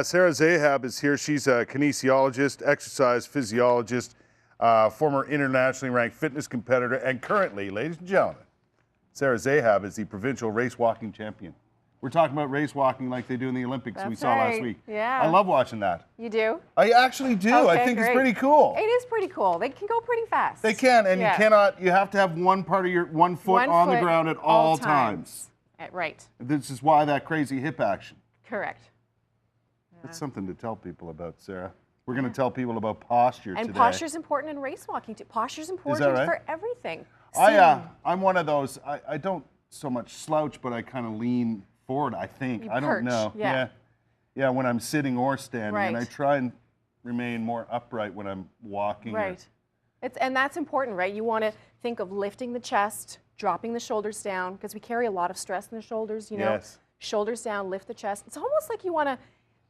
Sarah Zahab is here. She's a kinesiologist, exercise physiologist, former internationally ranked fitness competitor, and currently, ladies and gentlemen, Sarah Zahab is the provincial race walking champion. We're talking about race walking like they do in the Olympics. That's we saw last right. week. Yeah. I love watching that. You do? I actually do. Okay, I think great. it's pretty cool. It is pretty cool. They can go pretty fast. They can, and Yeah. you have to have one foot on the ground at all times. Right. This is why that crazy hip action. Correct. It's something to tell people about, Sarah. We're going to tell people about posture today. And posture is important in race walking too. Posture is important right? for everything. I'm one of those, I don't so much slouch, but I kind of lean forward, I think. You I don't perch, know. Yeah, when I'm sitting or standing. Right. And I try and remain more upright when I'm walking. Right. And that's important, right? You want to think of lifting the chest, dropping the shoulders down, because we carry a lot of stress in the shoulders, you know. Yes. Shoulders down, lift the chest. It's almost like you want to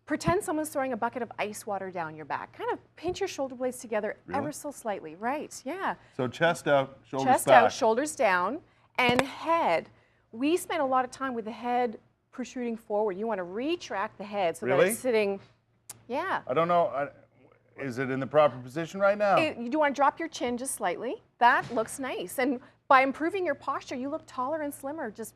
pretend someone's throwing a bucket of ice water down your back. Kind of pinch your shoulder blades together ever so slightly. Right, yeah. So chest out, shoulders chest back. out, shoulders down, and head. We spend a lot of time with the head protruding forward. You want to retract the head so that it's sitting, I don't know. Is it in the proper position right now? You do want to drop your chin just slightly. That looks nice. And by improving your posture, you look taller and slimmer, just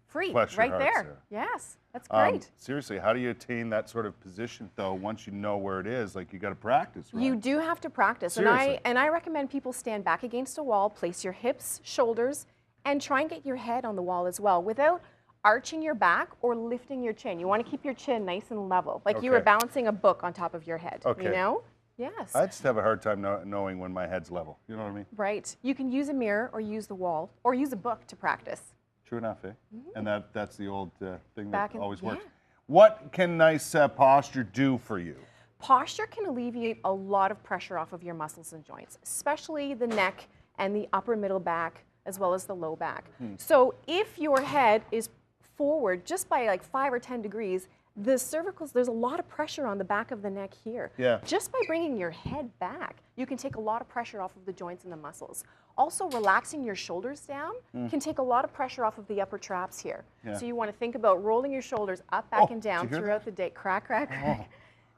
free, Bless your right heart, there. Sarah. Yes, that's great. Seriously, how do you attain that sort of position, though, once you know where it is? Like, you got to practice, right? You do have to practice. Seriously. And I recommend people stand back against a wall, place your hips, shoulders, and try and get your head on the wall as well without arching your back or lifting your chin. You want to keep your chin nice and level, like you were balancing a book on top of your head, you know? Yes. I just have a hard time knowing when my head's level. You know what I mean? Right. You can use a mirror or use the wall or use a book to practice. True enough, eh? And that's the old thing that always works. Yeah. What can nice posture do for you? Posture can alleviate a lot of pressure off of your muscles and joints, especially the neck and the upper middle back, as well as the low back. So if your head is forward just by like 5 or 10 degrees, the cervicals, there's a lot of pressure on the back of the neck here. Yeah. Just by bringing your head back, you can take a lot of pressure off of the joints and the muscles. Also, relaxing your shoulders down can take a lot of pressure off of the upper traps here. Yeah. So you want to think about rolling your shoulders up, back, and down throughout the day. Crack, crack, crack.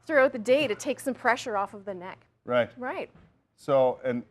Throughout the day to take some pressure off of the neck. Right. Right. So, and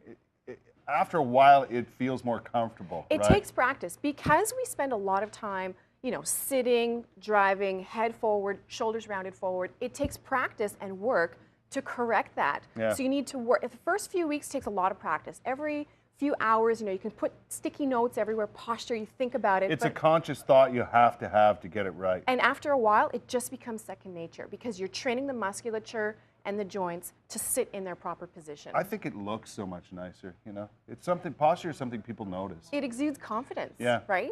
after a while, it feels more comfortable, It takes practice. Because we spend a lot of time, you know, sitting, driving, head forward, shoulders rounded forward. It takes practice and work to correct that. Yeah. So you need to work. The first few weeks takes a lot of practice. Every few hours, you know, you can put sticky notes everywhere, posture, you think about it. It's a conscious thought you have to get it right. And after a while, it just becomes second nature because you're training the musculature and the joints to sit in their proper position. I think it looks so much nicer, you know? It's something, posture is something people notice. It exudes confidence, Yeah. right?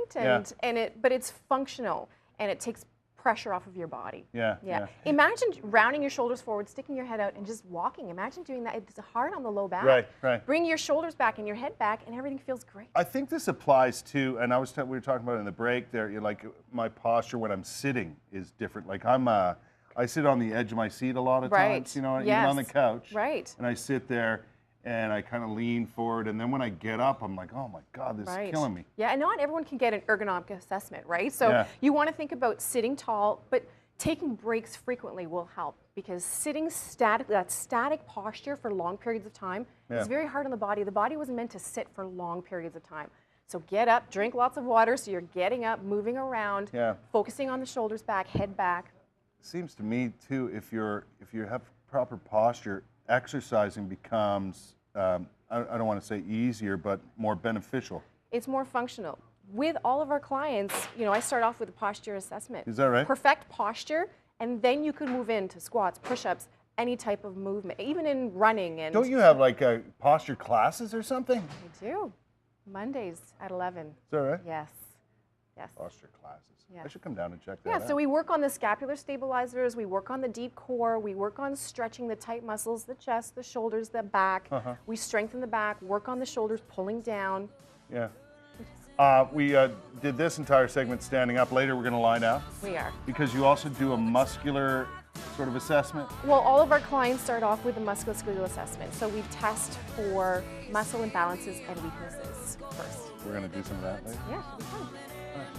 But it's functional and it takes pressure off of your body. Yeah. Imagine rounding your shoulders forward, sticking your head out, and just walking. Imagine doing that. It's hard on the low back. Right. Bring your shoulders back and your head back, and everything feels great. I think this applies to, and we were talking about it in the break there, like my posture when I'm sitting is different. Like I sit on the edge of my seat a lot of times, you know, even on the couch. Right. And I sit there and I kind of lean forward, and then when I get up, I'm like, oh my God, this is killing me. Yeah, and not everyone can get an ergonomic assessment, right? So you want to think about sitting tall, but taking breaks frequently will help because sitting static, that static posture for long periods of time is very hard on the body. The body wasn't meant to sit for long periods of time. So get up, drink lots of water so you're getting up, moving around, focusing on the shoulders back, head back. Seems to me too, if you have proper posture, exercising becomes, I don't want to say easier, but more beneficial. It's more functional. With all of our clients, you know, I start off with a posture assessment. Is that right? Perfect posture, and then you could move into squats, push-ups, any type of movement, even in running. And don't you have like posture classes or something? I do. Mondays at 11. Is that right? Yes. Posture classes. Yeah. I should come down and check that out. Yeah, so we work on the scapular stabilizers, we work on the deep core, we work on stretching the tight muscles, the chest, the shoulders, the back. We strengthen the back, work on the shoulders, pulling down. Yeah. We did this entire segment standing up. Later we're going to lie down. We are. Because you also do a muscular sort of assessment? Well, all of our clients start off with a musculoskeletal assessment. So we test for muscle imbalances and weaknesses first. We're going to do some of that later. Yeah, should be fun.